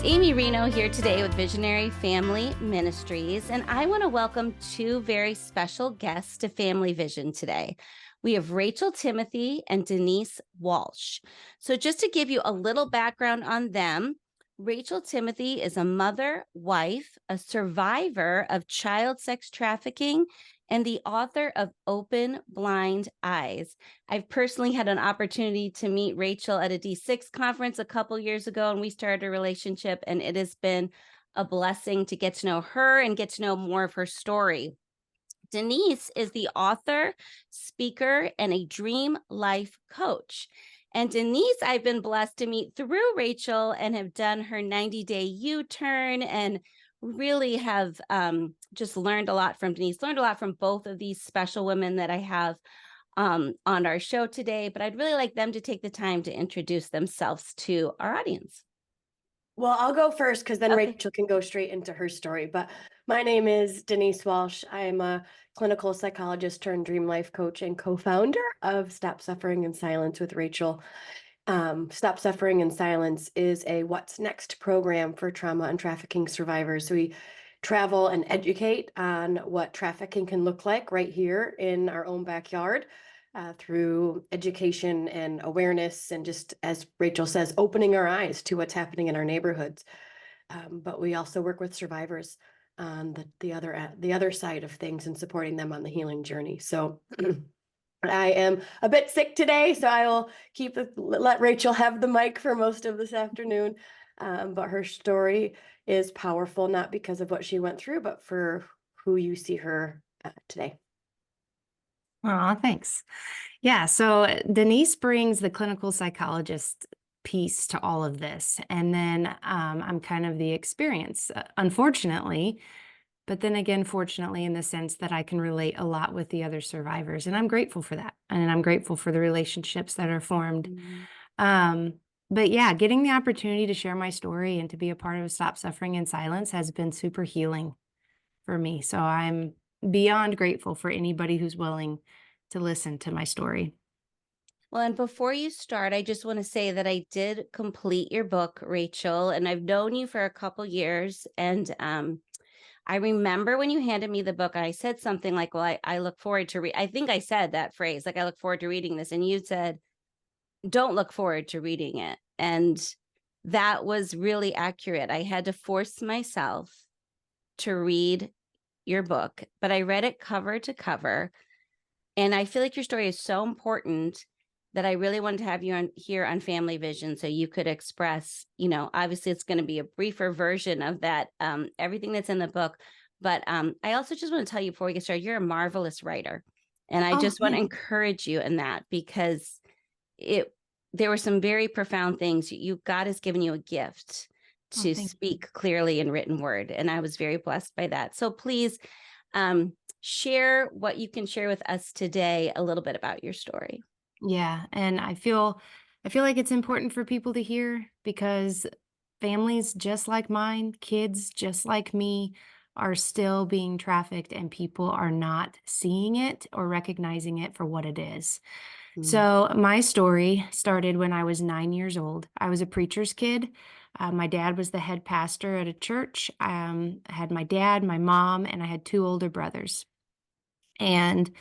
It's Amy Rienow here today with Visionary Family Ministries, and I want to welcome two very special guests to Family Vision today. We have Rachel Timothy and Denise Walsh. So just to give you a little background on them, Rachel Timothy is a mother, wife, a survivor of child sex trafficking, and the author of Open Blind Eyes. I've personally had an opportunity to meet Rachel at a D6 conference a couple years ago, and we started a relationship, and it has been a blessing to get to know her and get to know more of her story. Denise is the author, speaker, and a dream life coach. And Denise, I've been blessed to meet through Rachel and have done her 90-day U-turn and really have just learned a lot from Denise, learned a lot from both of these special women that I have on our show today. But I'd really like them to take the time to introduce themselves to our audience. Well, I'll go first because then Okay. Rachel can go straight into her story. But my name is Denise Walsh. I'm a clinical psychologist turned dream life coach and co-founder of Stop Suffering in Silence with Rachel. Stop Suffering in Silence is a What's Next program for trauma and trafficking survivors. We travel and educate on what trafficking can look like right here in our own backyard. Through education and awareness, and just as Rachel says, opening our eyes to what's happening in our neighborhoods. But we also work with survivors on the other side of things and supporting them on the healing journey. So I am a bit sick today, so I will let Rachel have the mic for most of this afternoon. But her story is powerful, not because of what she went through, but for who you see her today. Oh, thanks. Yeah. So Denise brings the clinical psychologist piece to all of this. And then I'm kind of the experience, unfortunately. But then again, fortunately, in the sense that I can relate a lot with the other survivors. And I'm grateful for that. And I'm grateful for the relationships that are formed. But yeah, getting the opportunity to share my story and to be a part of Stop Suffering in Silence has been super healing for me. So I'm beyond grateful for anybody who's willing to listen to my story. Well, and before you start, I just want to say that I did complete your book, Rachel, and I've known you for a couple years. And I remember when you handed me the book, I said something like, well, I look forward to I think I said that phrase, like, I look forward to reading this. And you said, don't look forward to reading it. And that was really accurate. I had to force myself to read your book, but I read it cover to cover. And I feel like your story is so important that I really wanted to have you on here on Family Vision so you could express, obviously it's going to be a briefer version of that, everything that's in the book. But I also just want to tell you before we get started, you're a marvelous writer. And I just want to encourage you in that because there were some very profound things. God has given you a gift to speak clearly in written word. And I was very blessed by that. So please share what you can share with us today, a little bit about your story. Yeah. And I feel like it's important for people to hear because families just like mine, kids just like me, are still being trafficked and people are not seeing it or recognizing it for what it is. So my story started when I was 9 years old. I was a preacher's kid. My dad was the head pastor at a church. I had my dad, my mom, and I had two older brothers. And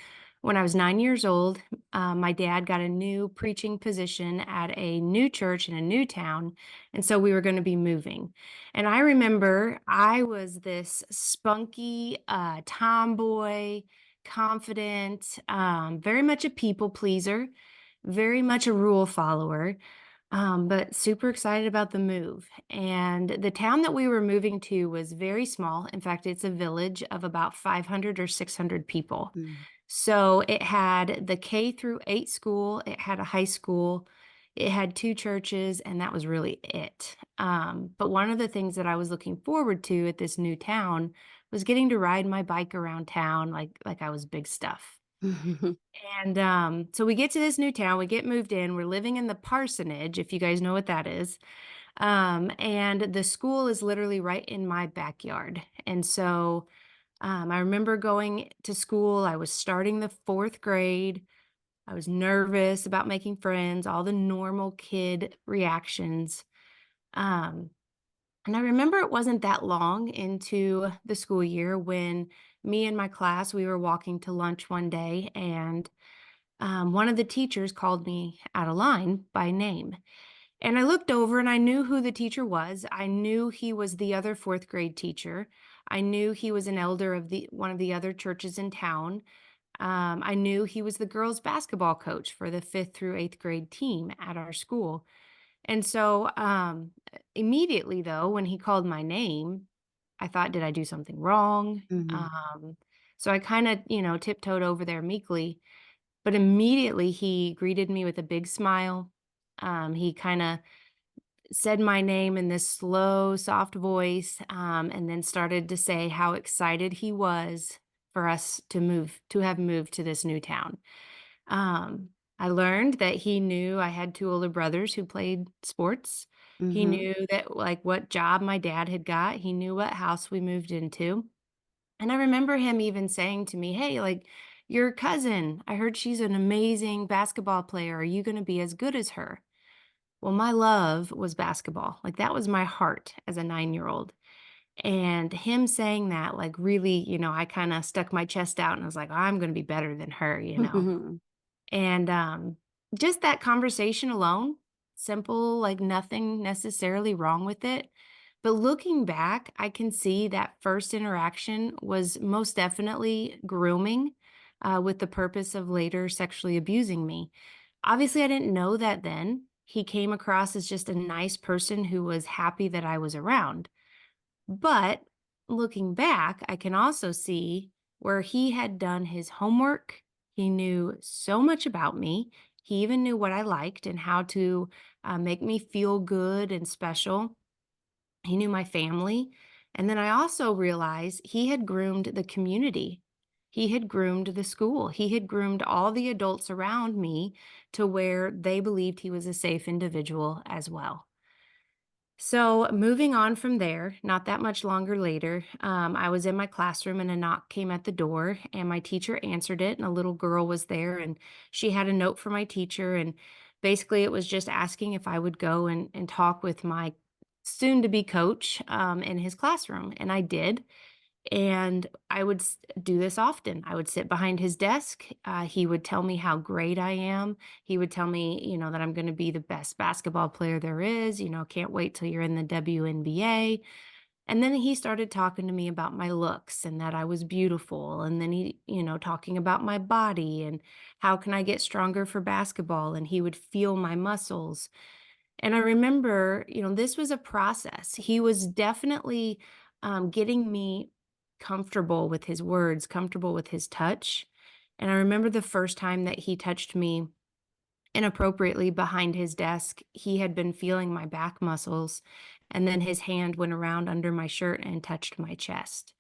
when I was 9 years old, my dad got a new preaching position at a new church in a new town. And so we were going to be moving. And I remember I was this spunky tomboy, confident, very much a people pleaser, very much a rule follower, but super excited about the move. And the town that we were moving to was very small. In fact, it's a village of about 500 or 600 people. So it had the K through 8 school, it had a high school, it had 2 churches, and that was really it. But one of the things that I was looking forward to at this new town was getting to ride my bike around town like I was big stuff. And so we get to this new town, we get moved in, we're living in the parsonage, if you guys know what that is. And the school is literally right in my backyard. And so I remember going to school. I was starting the 4th grade. I was nervous about making friends, all the normal kid reactions. And I remember it wasn't that long into the school year when me and my class, we were walking to lunch one day, and one of the teachers called me out of line by name. And I looked over and I knew who the teacher was. I knew he was the other fourth grade teacher. I knew he was an elder of the one of the other churches in town. I knew he was the girls' basketball coach for the fifth through eighth grade team at our school. And so immediately, though, when he called my name, I thought, did I do something wrong? Mhm. So I kind of, tiptoed over there meekly, but immediately he greeted me with a big smile. He kind of said my name in this slow, soft voice, and then started to say how excited he was for us to have moved to this new town. Um, I learned that he knew I had two older brothers who played sports. He Mhm. knew that, like, what job my dad had got. He knew what house we moved into. And I remember him even saying to me, "Hey, like, your cousin, I heard she's an amazing basketball player. Are you going to be as good as her?" Well, my love was basketball. Like, that was my heart as a 9-year-old. And him saying that, like, really, I kind of stuck my chest out and I was like, I'm going to be better than her. And, just that conversation alone, simple, like nothing necessarily wrong with it. But looking back, I can see that first interaction was most definitely grooming, with the purpose of later sexually abusing me. Obviously, I didn't know that then. He came across as just a nice person who was happy that I was around. But looking back, I can also see where he had done his homework. He knew so much about me. He even knew what I liked and how to make me feel good and special. He knew my family. And then I also realized he had groomed the community. He had groomed the school. He had groomed all the adults around me to where they believed he was a safe individual as well. So, moving on from there, not that much longer later, I was in my classroom and a knock came at the door, and my teacher answered it. And a little girl was there, and she had a note for my teacher. And basically, it was just asking if I would go and talk with my soon to be coach in his classroom. And I did. And I would do this often. I would sit behind his desk. He would tell me how great I am. He would tell me, that I'm going to be the best basketball player there is. Can't wait till you're in the WNBA. And then he started talking to me about my looks and that I was beautiful. And then he, talking about my body and how can I get stronger for basketball. And he would feel my muscles. And I remember, this was a process. He was definitely getting me comfortable with his words, comfortable with his touch. And I remember the first time that he touched me inappropriately behind his desk, he had been feeling my back muscles. And then his hand went around under my shirt and touched my chest.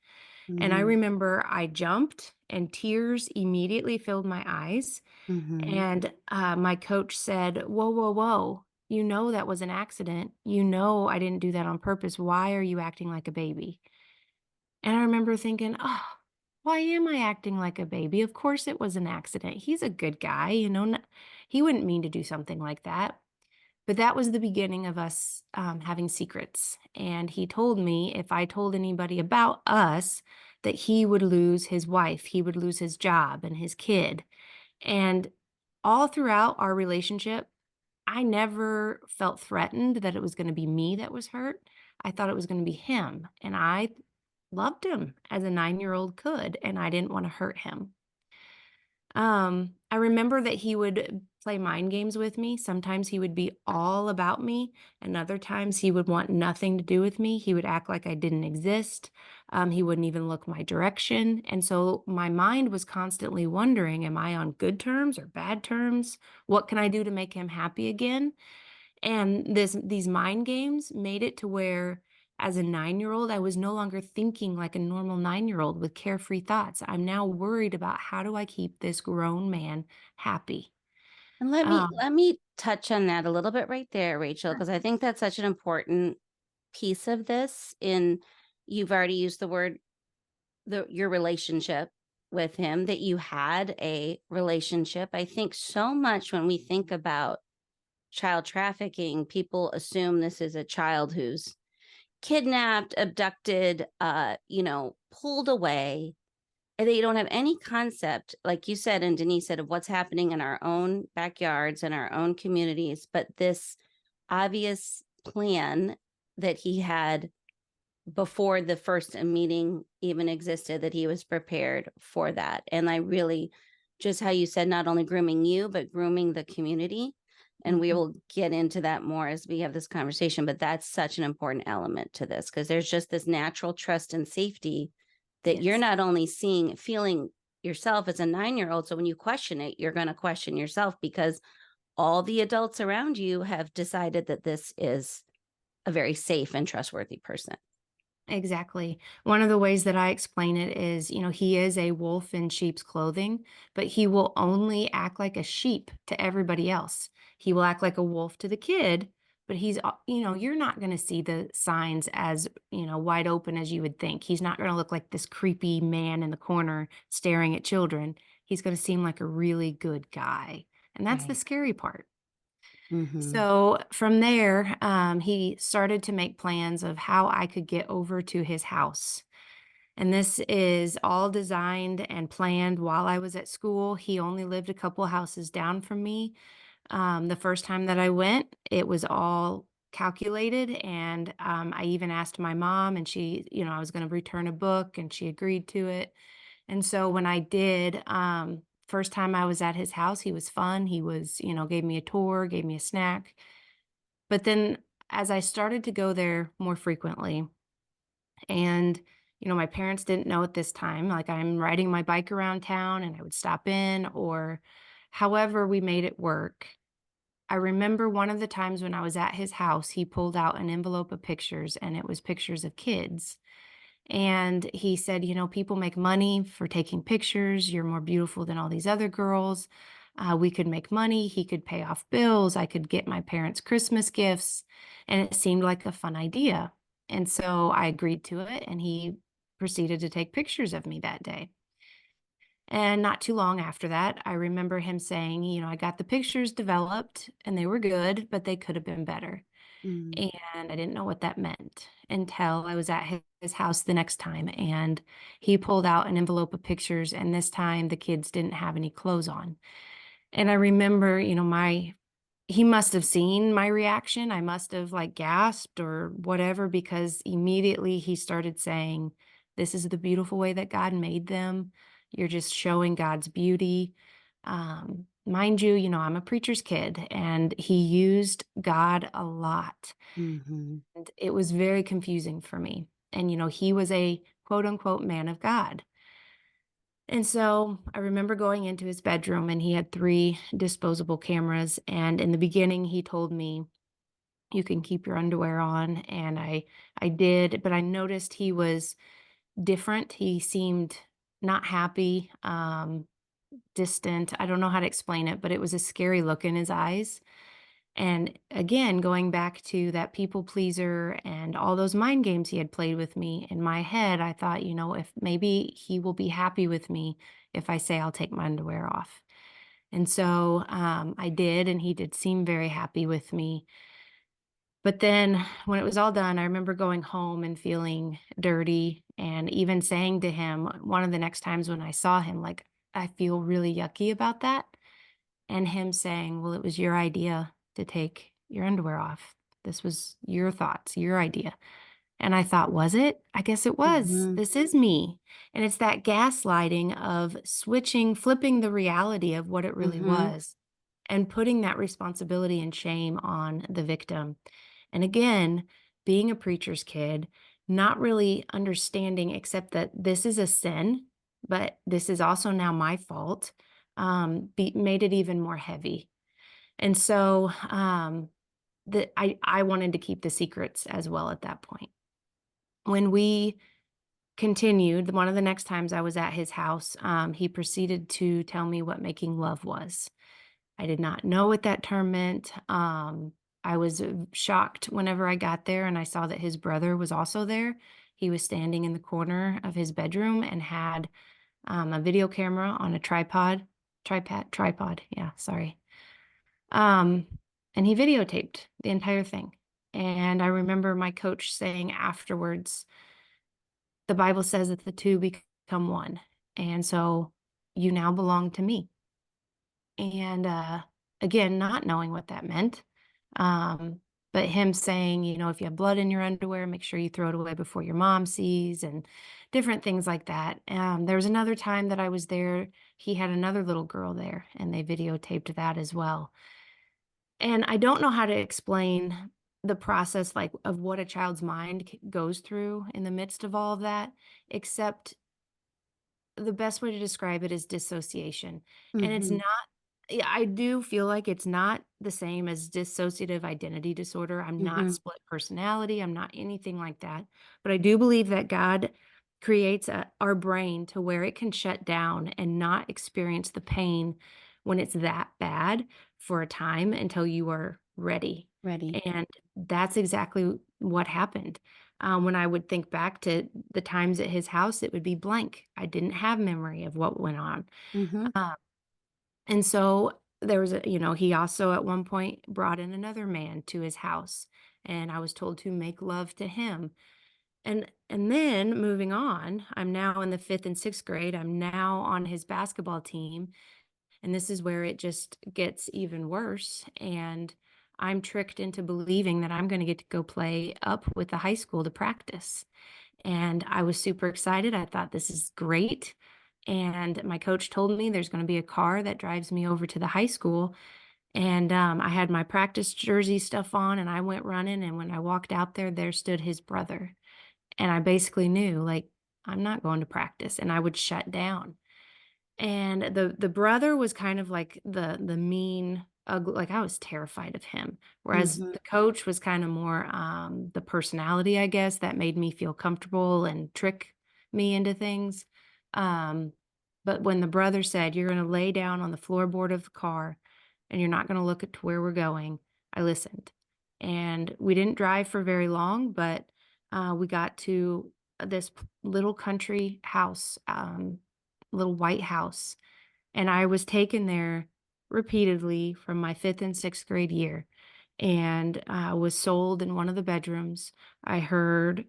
And I Mhm. remember I jumped and tears immediately filled my eyes. Mhm. And, my coach said, "Whoa, whoa, whoa. You know that was an accident. You know I didn't do that on purpose. Why are you acting like a baby?" And I remember thinking, "Oh, why am I acting like a baby? Of course it was an accident. He's a good guy, he wouldn't mean to do something like that." But that was the beginning of us, having secrets. And he told me if I told anybody about us, that he would lose his wife, he would lose his job and his kid. And all throughout our relationship, I never felt threatened that it was gonna be me that was hurt. I thought it was gonna be him, and I loved him as a 9-year-old could, and I didn't wanna hurt him. I remember that he would play mind games with me. Sometimes he would be all about me, and other times he would want nothing to do with me. He would act like I didn't exist. He wouldn't even look my direction. And so my mind was constantly wondering, am I on good terms or bad terms? What can I do to make him happy again? And these mind games made it to where as a 9-year-old, I was no longer thinking like a normal 9-year-old with carefree thoughts. I'm now worried about how do I keep this grown man happy? And let me Um, let me touch on that a little bit right there, Rachel, Sure. because I think that's such an important piece of this. In You've already used the word your relationship with him, that you had a relationship. I think so much when we think about child trafficking, people assume this is a child who's kidnapped, abducted, pulled away. And they don't have any concept, like you said, and Denise said, of what's happening in our own backyards and our own communities. But this obvious plan that he had before the first meeting even existed, that he was prepared for that. And I really, just how you said, not only grooming you, but grooming the community. And we will get into that more as we have this conversation. But that's such an important element to this, because there's just this natural trust and safety that you're Yes. not only feeling yourself as a 9-year-old. So when you question it, you're going to question yourself, because all the adults around you have decided that this is a very safe and trustworthy person. Exactly. One of the ways that I explain it is, he is a wolf in sheep's clothing, but he will only act like a sheep to everybody else. He will act like a wolf to the kid, but you're not going to see the signs as, wide open as you would think. He's not going to look like this creepy man in the corner staring at children. He's going to seem like a really good guy. And that's the Right. scary part. Mm-hmm. So from there, he started to make plans of how I could get over to his house. And this is all designed and planned while I was at school. He only lived a couple houses down from me. The first time that I went, it was all calculated. And I even asked my mom, and she, I was going to return a book, and she agreed to it. And so when I did, first time I was at his house, he was fun. He was, gave me a tour, gave me a snack. But then as I started to go there more frequently, and, my parents didn't know at this time, like I'm riding my bike around town and I would stop in, or however we made it work. I remember one of the times when I was at his house, he pulled out an envelope of pictures, and it was pictures of kids. And he said, people make money for taking pictures. You're more beautiful than all these other girls. We could make money. He could pay off bills. I could get my parents Christmas gifts. And it seemed like a fun idea. And so I agreed to it, and he proceeded to take pictures of me that day. And not too long after that, I remember him saying, I got the pictures developed and they were good, but they could have been better. Mm-hmm. And I didn't know what that meant until I was at his house the next time. And he pulled out an envelope of pictures. And this time the kids didn't have any clothes on. And I remember, he must have seen my reaction. I must have like gasped or whatever, because immediately he started saying, "This is the beautiful way that God made them. You're just showing God's beauty." Mind you, I'm a preacher's kid, and he used God a lot. Mm-hmm. And it was very confusing for me. And, he was a quote unquote man of God. And so I remember going into his bedroom, and he had 3 disposable cameras. And in the beginning, he told me, "You can keep your underwear on." And I did, but I noticed he was different. He seemed not happy, distant. I don't know how to explain it, but it was a scary look in his eyes. And again, going back to that people pleaser and all those mind games he had played with me, in my head, I thought, if maybe he will be happy with me if I say I'll take my underwear off. And so I did, and he did seem very happy with me. But then when it was all done, I remember going home and feeling dirty, and even saying to him one of the next times when I saw him, like, "I feel really yucky about that." And him saying, "Well, it was your idea to take your underwear off. This was your thoughts, your idea." And I thought, was it? I guess it was. Mm-hmm. This is me. And it's that gaslighting of flipping the reality of what it really Mm-hmm. was, and putting that responsibility and shame on the victim. And again, being a preacher's kid, not really understanding except that this is a sin, but this is also now my fault, made it even more heavy. And so I wanted to keep the secrets as well at that point. When we continued, one of the next times I was at his house, he proceeded to tell me what making love was. I did not know what that term meant. I was shocked whenever I got there and I saw that his brother was also there. He was standing in the corner of his bedroom and had a video camera on a tripod. Yeah, sorry. And he videotaped the entire thing. And I remember my coach saying afterwards, the Bible says that the two become one. And so you now belong to me. And again, not knowing what that meant. Um, but him saying, if you have blood in your underwear, make sure you throw it away before your mom sees, and different things like that. There was another time that I was there. He had another little girl there, and they videotaped that as well. And I don't know how to explain the process, like, of what a child's mind goes through in the midst of all of that, except the best way to describe it is dissociation. And it's Mhm. not, yeah, I do feel like it's not the same as dissociative identity disorder. I'm not Mhm. split personality. I'm not anything like that. But I do believe that God creates our brain to where it can shut down and not experience the pain when it's that bad for a time until you are ready. Ready. And that's exactly what happened. When I would think back to the times at his house, it would be blank. I didn't have memory of what went on. Mhm. Uh, and so there was he also at one point brought in another man to his house, and I was told to make love to him. And then moving on, I'm now in the 5th and 6th grade. I'm now on his basketball team, and this is where it just gets even worse. And I'm tricked into believing that I'm going to get to go play up with the high school to practice. And I was super excited. I thought, this is great. And my coach told me there's going to be a car that drives me over to the high school. And I had my practice jersey stuff on, and I went running. And when I walked out there, there stood his brother. And I basically knew, like, I'm not going to practice. And I would shut down. And the brother was kind of like the mean, ugly, like, I was terrified of him, whereas Mhm. the coach was kinda more, the personality, I guess, that made me feel comfortable and trick me into things. Um, but when the brother said, "You're gonna lay down on the floorboard of the car, and you're not gonna look at to where we're going," I listened. And we didn't drive for very long, but, we got to this little country house, little white house, and I was taken there repeatedly from my 5th and 6th grade year, and was sold in one of the bedrooms. I heard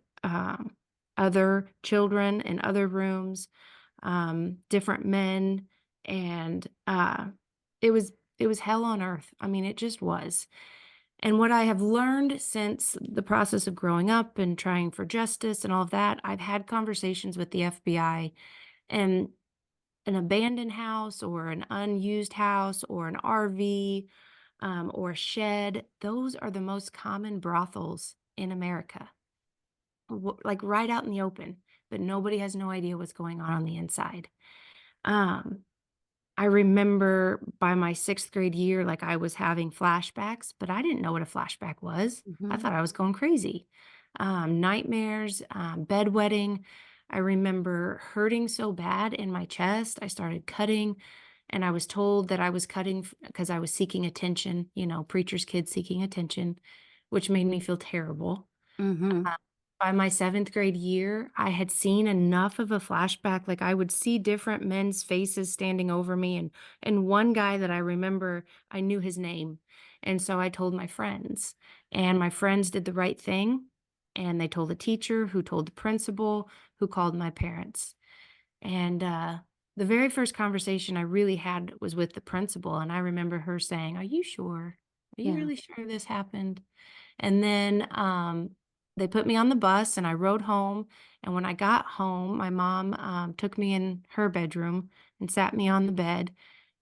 other children in other rooms, different men, and it was it was hell on earth. I mean, it just was. And what I have learned since the process of growing up and trying for justice and all of that, I've had conversations with the FBI, and an abandoned house or an unused house or an RV, or a shed, those are the most common brothels in America, like right out in the open, but nobody has no idea what's going on the inside. Um, I remember by my 6th grade year, like, I was having flashbacks, but I didn't know what a flashback was. I Mhm. thought I was going crazy. Nightmares, bedwetting. I remember hurting so bad in my chest. I started cutting, and I was told that I was cutting because I was seeking attention, preacher's kid seeking attention, which made me feel terrible. Mhm. Uh, by my 7th grade year, I had seen enough of a flashback, like, I would see different men's faces standing over me, and one guy that I remember, I knew his name, and so I told my friends, and my friends did the right thing, and they told the teacher, who told the principal, who called my parents. And, the very first conversation I really had was with the principal, and I remember her saying, "Are you sure? Are you Yeah. really sure this happened?" And then, they put me on the bus, and I rode home, and when I got home, my mom, took me in her bedroom and sat me on the bed,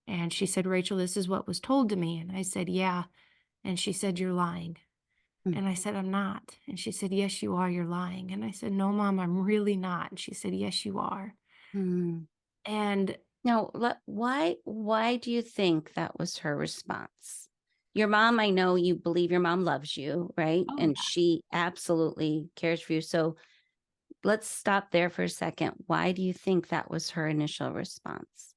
and she said, "Rachel, this is what was told to me." And I said, "Yeah." And she said, "You're lying." Mm. And I said, "I'm not." And she said, "Yes, you are. You're lying." And I said, "No, Mom, I'm really not." And she said, "Yes, you are." Mm. And Now, why do you think that was her response? Your mom, I know you believe your mom loves you, right? oh, And she absolutely cares for you. So let's stop there for a second. Why do you think that was her initial response?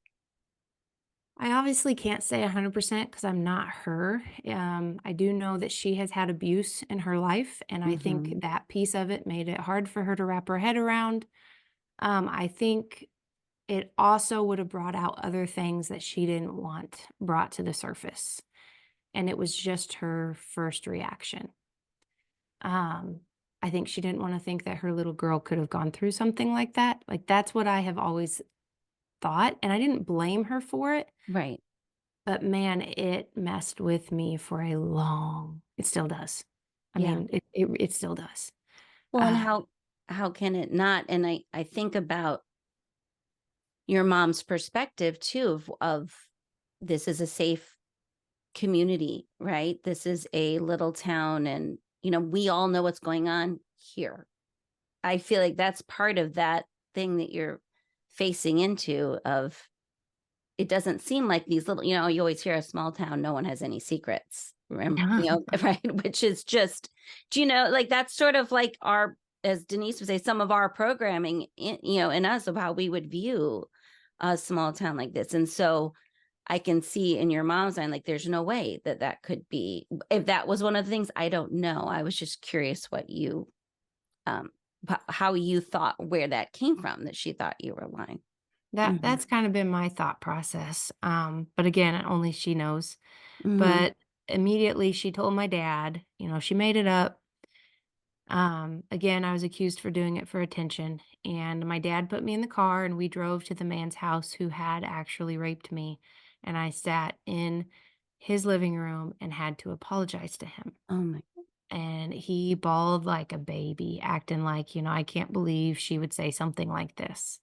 I obviously can't say 100% because I'm not her. I do know that she has had abuse in her life, and I think Mhm. that piece of it made it hard for her to wrap her head around. I think it also would have brought out other things that she didn't want brought to the surface, and it was just her first reaction. Um, I think she didn't want to think that her little girl could have gone through something like that. Like, that's what I have always thought, and I didn't blame her for it, Right. but man, it messed with me for a long it still does. I Yeah. mean, it still does. Well, and Uh, how can it not? And I think about your mom's perspective too of this is a safe community, right? This is a little town, and we all know what's going on here. I feel like that's part of that thing that you're facing into of it doesn't seem like these little, you always hear a small town, no one has any secrets. Right? Which is just, like that's sort of like our, as Denise would say, some of our programming in us of how we would view a small town like this. And so I can see in your mom's mind, like, there's no way that that could be, if that was one of the things, I don't know. I was just curious what you, um, how you thought, where that came from, that she thought you were lying. Hmm. that's kind of been my thought process, but again, only she knows. Hmm. But immediately she told my dad, she made it up. Again, I was accused for doing it for attention, and my dad put me in the car and we drove to the man's house who had actually raped me. And I sat in his living room and had to apologize to him. Oh my. And he bawled like a baby, acting like, I can't believe she would say something like this.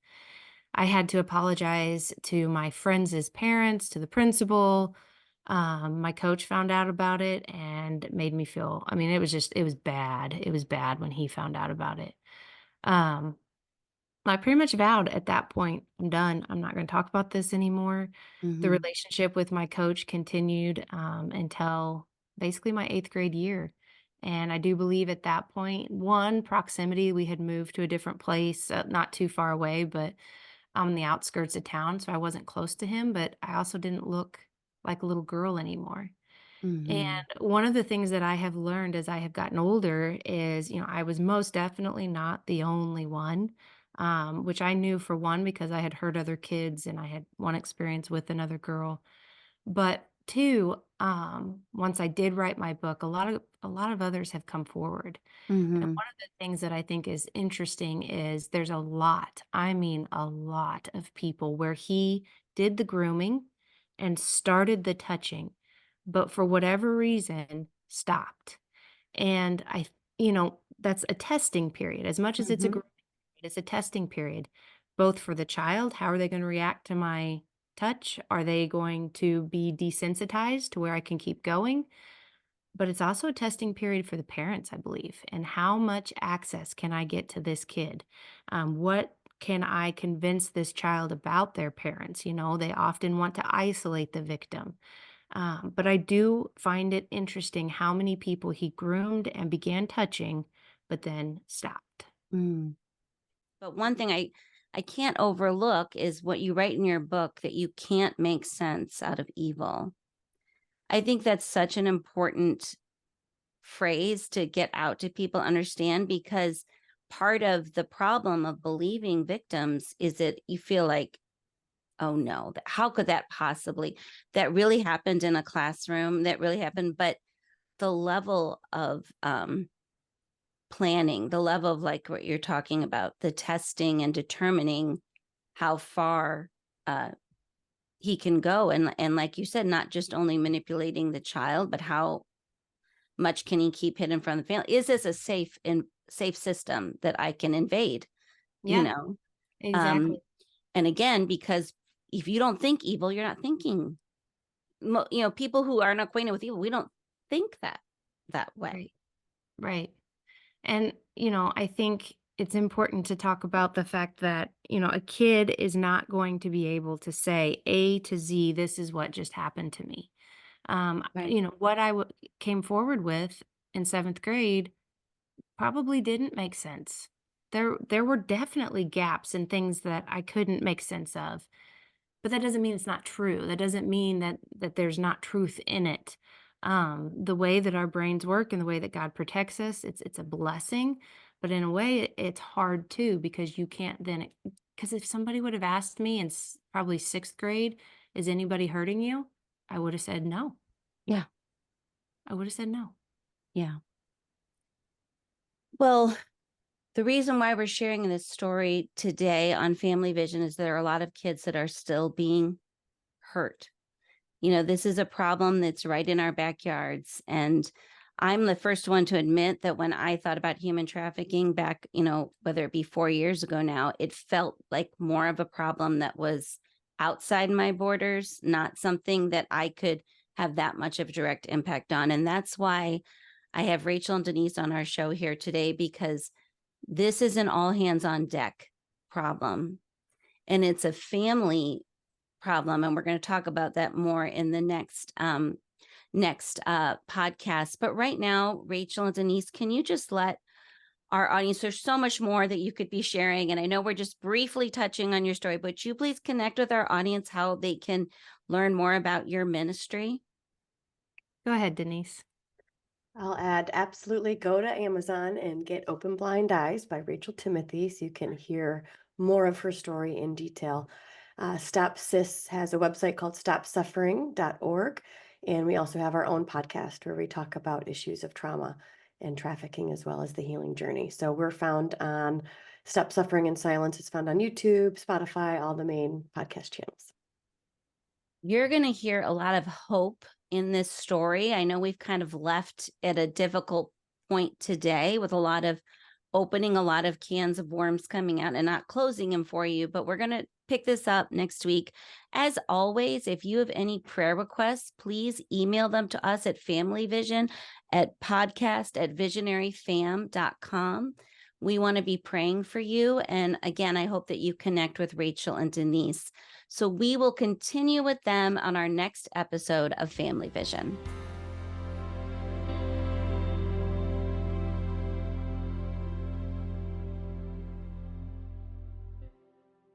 I had to apologize to my friends' parents, to the principal. My coach found out about it and it made me feel, I mean, it was bad. It was bad when he found out about it. Um, I pretty much vowed at that point, I'm done. I'm not going to talk about this anymore. The Hmm. relationship with my coach continued until basically my eighth grade year. And I do believe at that point, one, proximity, we had moved to a different place, not too far away, but on the outskirts of town. So I wasn't close to him, but I also didn't look like a little girl anymore. And Hmm. one of the things that I have learned as I have gotten older is, I was most definitely not the only one, which I knew for one because I had heard other kids and I had one experience with another girl. But two, once I did write my book, a lot of others have come forward. And Hmm. one of the things that I think is interesting is there's a lot, I mean, a lot of people where he did the grooming and started the touching, but for whatever reason stopped. And that's a testing period. As much as it's a Hmm. grooming period, it's a testing period, both for the child. How are they going to react to my touch? Are they going to be desensitized to where I can keep going? But it's also a testing period for the parents, I believe. And how much access can I get to this kid? What can I convince this child about their parents? They often want to isolate the victim. But I do find it interesting how many people he groomed and began touching, but then stopped. Mm. But one thing I can't overlook is what you write in your book, that you can't make sense out of evil. I think that's such an important phrase to get out to people understand, because part of the problem of believing victims is that you feel like, oh no, how could that possibly, that really happened in a classroom, that really happened. But the level of planning, the level of, like, what you're talking about, the testing and determining how far uh he can go, and like you said, not just only manipulating the child, but how much can he keep hidden from the family? Is this a safe system that I can invade? You Yeah, know, um, exactly. and again, because if you don't think evil, you're not thinking. People who aren't acquainted with evil, we don't think that way. Right. Right. And, I think it's important to talk about the fact that, a kid is not going to be able to say A to Z, this is what just happened to me. Right. What came forward with in seventh grade probably didn't make sense. There were definitely gaps and things that I couldn't make sense of. But that doesn't mean it's not true. That doesn't mean that there's not truth in it. The way that our brains work and the way that God protects us, it's a blessing, but in a way it's hard too because you can't then because if somebody would have asked me in probably sixth grade, is anybody hurting you? I would have said no. Yeah. I would have said no. Yeah. Well, the reason why we're sharing this story today on Family Vision is there are a lot of kids that are still being hurt. This is a problem that's right in our backyards. And I'm the first one to admit that when I thought about human trafficking back, whether it be 4 years ago now, it felt like more of a problem that was outside my borders, not something that I could have that much of a direct impact on. And that's why I have Rachel and Denise on our show here today, because this is an all hands on deck problem. And it's a family problem, and we're going to talk about that more in the next podcast. But right now, Rachel and Denise, can you just let our audience, there's so much more that you could be sharing, and I know we're just briefly touching on your story, but you please connect with our audience how they can learn more about your ministry? Go ahead, Denise. I'll add, absolutely go to Amazon and get Open Blind Eyes by Rachel Timothy so you can hear more of her story in detail. Stop Sis has a website called stopsuffering.org, and we also have our own podcast where we talk about issues of trauma and trafficking as well as the healing journey. So we're found on Stop Suffering in Silence. It's found on YouTube, Spotify, all the main podcast channels. You're going to hear a lot of hope in this story. I know we've kind of left at a difficult point today with a lot of opening a lot of cans of worms coming out and not closing them for you, but we're going to pick this up next week. As always, if you have any prayer requests, please email them to us at familyvision@podcast@visionaryfam.com. We want to be praying for you. And again, I hope that you connect with Rachel and Denise. So we will continue with them on our next episode of Family Vision.